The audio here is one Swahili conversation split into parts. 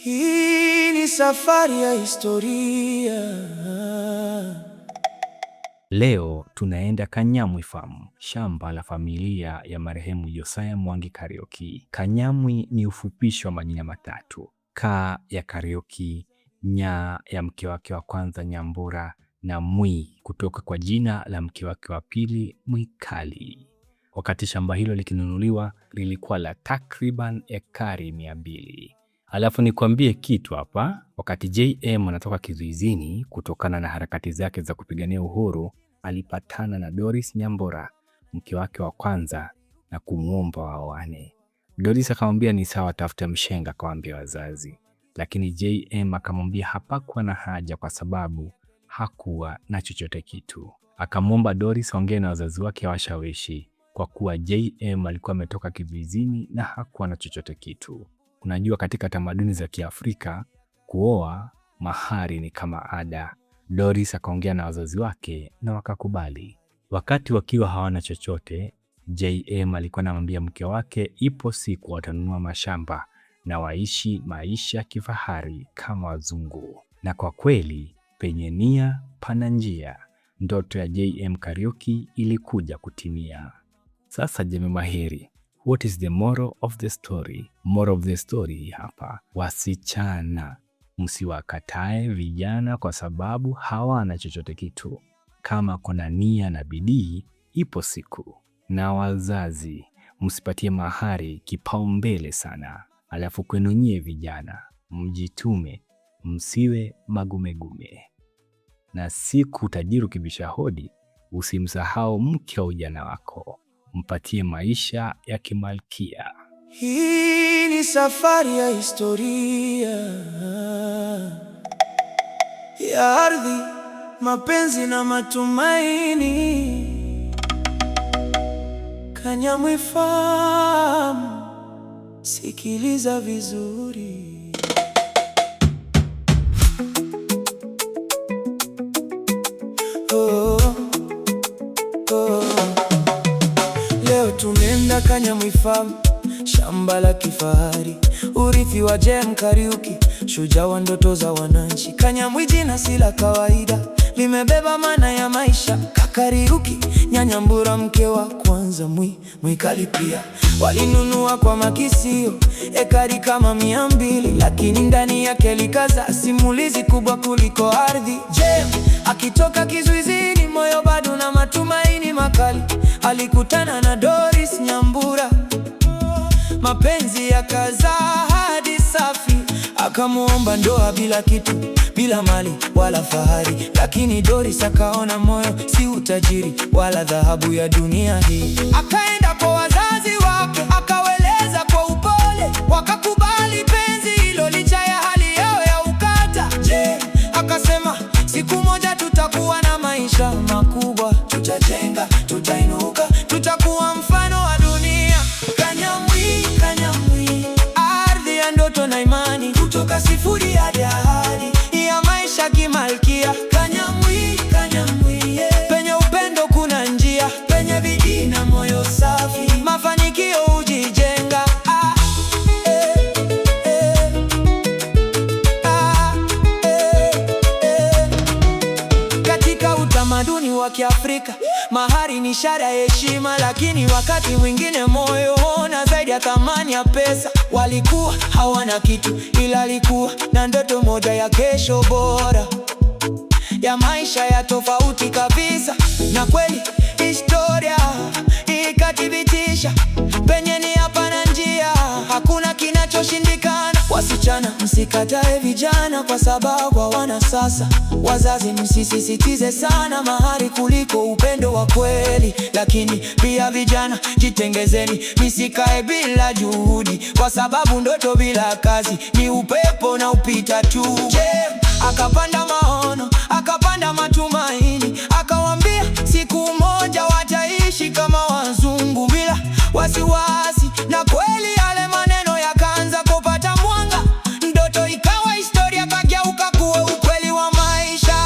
Hii ni safari ya historia. Leo tunaenda Kanyamwi Farm, shamba la familia ya marehemu Josiah Mwangi Kariuki. Kanyamwi ni ufupisho wa majina matatu: Ka ya Kariuki, Nya ya mke wake wa kwanza Nyambura, na Mwi kutoka kwa jina la mke wake wa pili Mwikali. Wakati shamba hilo likinunuliwa lilikuwa la takriban ekari 200. Alafu nikwambie kitu hapa, wakati JM anatoka kizuizini kutokana na harakati zake za kupigania uhuru, alipatana na Doris Nyambura, mke wake wa kwanza, na kumuomba waoane. Doris akamwambia ni sawa, tafuta mshenga kawaambia wazazi, lakini JM akamwambia hapakuwa na haja kwa sababu hakuwa na chochote kitu. Akamwomba Doris aongee na wazazi wake washawishi, kwa kuwa JM alikuwa ametoka kizuizini na hakuwa na chochote kitu. Unajua, katika tamaduni za Kiafrika kuoa mahari ni kama ada. Doris akaongea na wazazi wake na wakakubali. Wakati wakiwa hawana chochote, JM alikuwa anamwambia mke wake ipo siku watanunua mashamba na waishi maisha ya kifahari kama wazungu. Na kwa kweli, penye nia pana njia. Ndoto ya JM Kariuki ilikuja kutimia. Sasa Jembe Mahiri, what is the moral of the story? Moral of the story hapa: wasichana, msiwakatae vijana kwa sababu hawana chochote kitu. Kama kuna nia na bidii, ipo siku. Na wazazi, msipatie mahari kipaumbele sana. Alafu kwenu nyie vijana, mjitume, msiwe magumegume. Na siku tajiri ukibisha hodi, usimsahau mke wa ujana wako. Mpatie maisha ya kimalkia. Hii ni safari ya historia ya ardhi, mapenzi na matumaini. Kanyamwi Farm, sikiliza vizuri. Leo tunaenda Kanyamwi Farm, shamba la kifahari, urithi wa JM Kariuki, shujaa wa ndoto za wananchi. Kanyamwi jina si la kawaida, limebeba maana ya maisha. Kariuki, Nyambura mke wa kwanza, Mwikali pia. Walinunua kwa makisio ekari kama 200, lakini ndani yake likaza simulizi kubwa kuliko ardhi. JM akitoka kizuizini, moyo bado na matumaini makali, alikutana na Doris Nyambura, mapenzi yakazaa hadi safi. Akamuomba ndoa bila kitu, bila mali wala fahari, lakini Doris akaona moyo si utajiri wala dhahabu ya dunia hii. Akaenda kwa wazazi wake, akaweleza kwa upole, wakakubali penzi hilo licha ya hali yao ya ukata. Akasema siku moja tutakuwa na maisha makubwa, tutajenga, tutainuka, tutakuwa mfano wa dunia. Kanyamwi, Kanyamwi, ardhi ya ndoto na imani, kutoka sifuri hadi ahadi ya maisha kimalkia. Kanyamwi, Kanyamwi, yeah. Penye upendo kuna njia, penye bidii na moyo safi, mafanikio hujijenga. Katika utamaduni wa Kiafrika, mahari ni ishara ya heshima, lakini wakati mwingine moyo huona zaidi ya thamani ya pesa. Walikuwa hawana kitu, ila alikuwa na ndoto moja ya kesho bora, ya maisha ya tofauti kabisa. Na kweli historia ikathibitisha, penye ni hapana njia, hakuna kinachoshindikana. Wasichana, msikatae vijana kwa sababu hawana sasa. Wazazi, msisitize sana mahari kuliko upendo wa kweli. Lakini pia vijana, jitengezeni, msikae bila juhudi, kwa sababu ndoto bila kazi ni upepo na upita tu. Akapanda maono, akapanda matumaini, akawambia siku moja wataishi kama wazungu bila wasiwasi. Na kweli yale maneno yakaanza kupata mwanga, ndoto ikawa historia, kageuka kuwa ukweli wa maisha.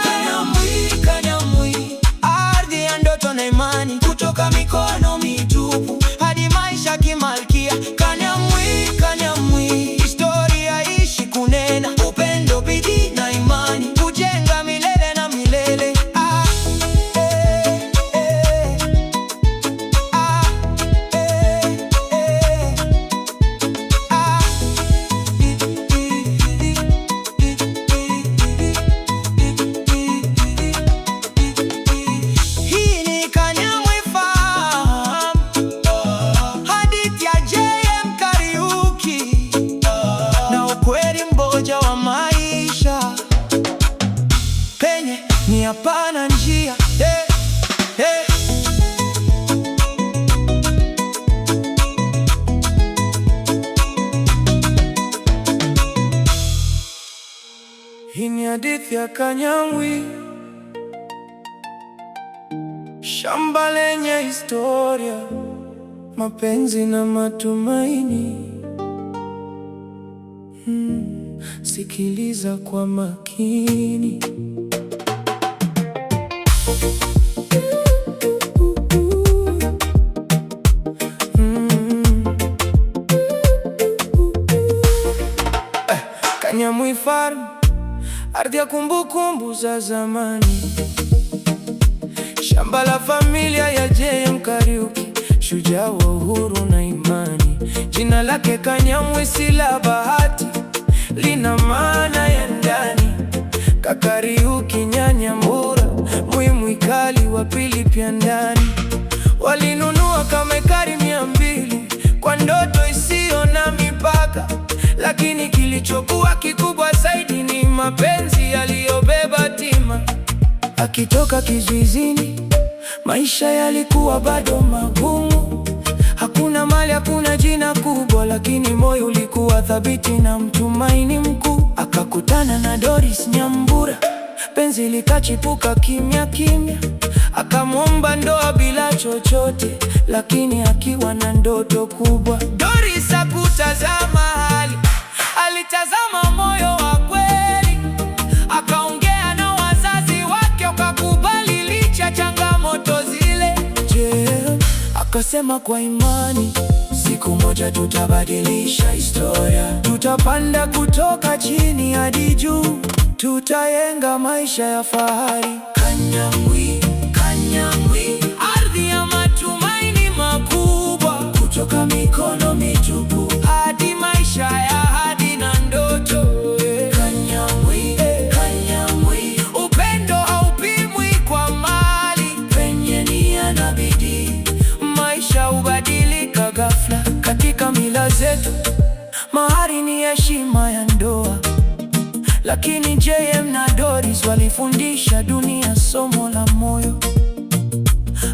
Kanyamwi, Kanyamwi, ardhi ya ndoto na imani, kutoka mikono mitupu hadi maisha kimalkia. Kanyamwi, Kanyamwi, historia hii ukweli mmoja wa maisha, penye ni hapana njia. Hey, hey. Hii ni hadithi ya Kanyamwi, shamba lenye historia, mapenzi na matumaini. Sikiliza kwa makini. Kanyamwi Farm, ardhi ya kumbukumbu za zamani, shamba la familia ya J.M. Kariuki, shujaa wa uhuru na imani. Jina lake Kanyamwi si la bahati, lina maana ya ndani. Kakariuki Nyanyambura, Muimwi kali wa pili pia ndani. Walinunua kama ekari 200 kwa ndoto isiyo na mipaka, lakini kilichokuwa kikubwa zaidi ni mapenzi yaliyobeba tima. Akitoka kizuizini, maisha yalikuwa bado magumu. Hakuna mali, hakuna jina kubwa, lakini moyo ulikuwa thabiti na mtumaini mkuu. Akakutana na Doris Nyambura, penzi likachipuka kimya kimya. Akamwomba ndoa bila chochote, lakini akiwa na ndoto kubwa. Doris hakutazama hali, alitazama moyo wa kweli. Akaongea na wazazi wake, wakakubali licha changamoto zile. Akasema kwa imani, siku moja tutabadilisha historia. Tutapanda kutoka chini hadi juu, tutajenga maisha ya fahari. Kanyamwi, Kanyamwi, ardhi ya matumaini makubwa. Kutoka mikono mitupu hadi maisha ya ahadi na ndoto. Kanyamwi, Kanyamwi, upendo haupimwi kwa mali, penye nia na bidii maisha hubadilika ghafla. Katika mila zetu, mahari ni heshima ya ndoa, lakini J.M. na Doris walifundisha dunia somo la moyo.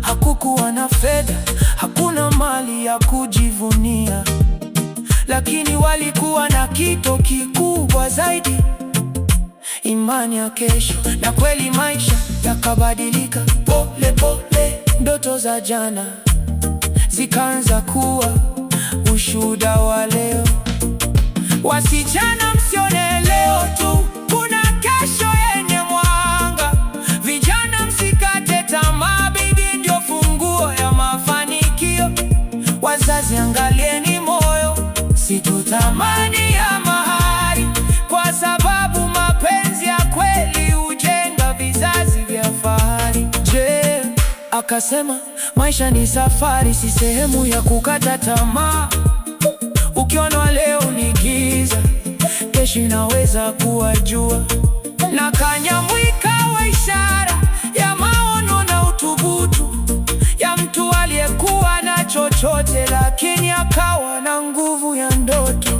Hakukuwa na fedha, hakuna mali ya kujivunia, lakini walikuwa na kitu kikubwa zaidi, imani ya kesho. Na kweli maisha yakabadilika pole pole. Ndoto za jana zikaanza kuwa ushuhuda wa leo. Wasichana, msione leo tu, kuna kesho yenye mwanga. Vijana, msikate tamaa, bidii ndio funguo ya mafanikio. Wazazi, angalieni moyo, situtamani ya mahari, kwa sababu mapenzi ya kweli hujenga vizazi vya fahari. Akasema maisha ni safari, si sehemu ya kukata tamaa. Ukiona leo ni giza, kesho inaweza kuwa jua. Na Kanyamwi kawa ishara ya maono na uthubutu, ya mtu aliyekuwa na chochote lakini akawa na nguvu ya ndoto.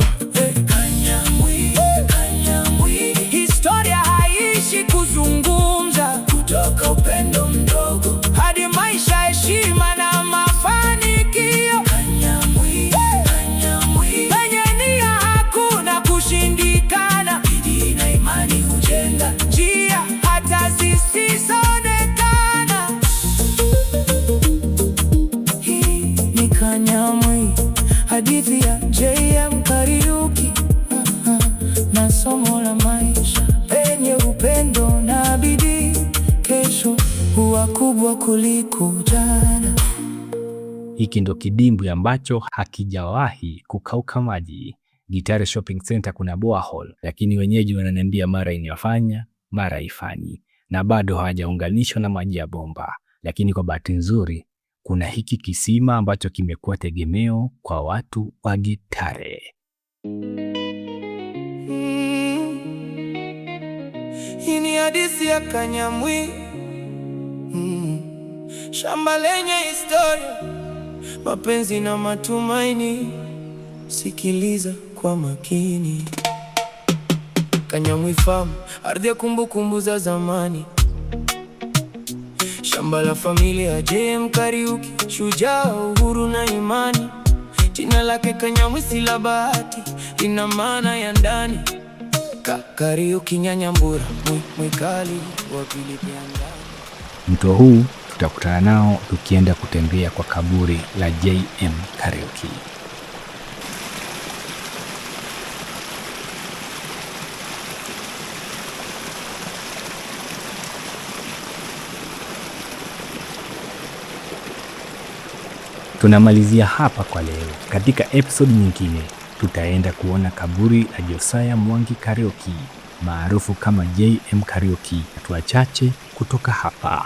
Kanyamwi, Kanyamwi, historia haishi kuzungumza. Kutoka upendo mdogo hadi maisha, heshima na mafanikio. Kanyamwi, Kanyamwi, penye nia hakuna kushindikana. Bidii na imani hujenga njia hata zisizoonekana. Hii ni Kanyamwi, hadithi ya J.M. Kariuki, na somo la maisha penye upendo na bidii, kesho huwa kubwa kuliko jana. Hiki ndo kidimbwi ambacho hakijawahi kukauka maji. Gitare Shopping Center kuna borehole, lakini wenyeji wananiambia mara inafanya mara haifanyi, na bado hawajaunganishwa na maji ya bomba. Lakini kwa bahati nzuri, kuna hiki kisima ambacho kimekuwa tegemeo kwa watu wa Gitare. Hii ni hadithi ya Kanyamwi, shamba lenye historia, mapenzi na matumaini. Sikiliza kwa makini. Kanyamwi Farm, ardhi ya kumbukumbu za zamani. Shamba la familia ya JM Kariuki, shujaa, uhuru na imani. Jina lake Kanyamwi si la bahati, lina maana ya ndani. Kariuki Nyanyambura, Mwikali wa pili pia ndani. Mto huu tutakutana nao tukienda kutembea kwa kaburi la JM Kariuki. Tunamalizia hapa kwa leo. Katika episode nyingine tutaenda kuona kaburi la Josiah Mwangi Kariuki maarufu kama JM Kariuki, hatua chache kutoka hapa.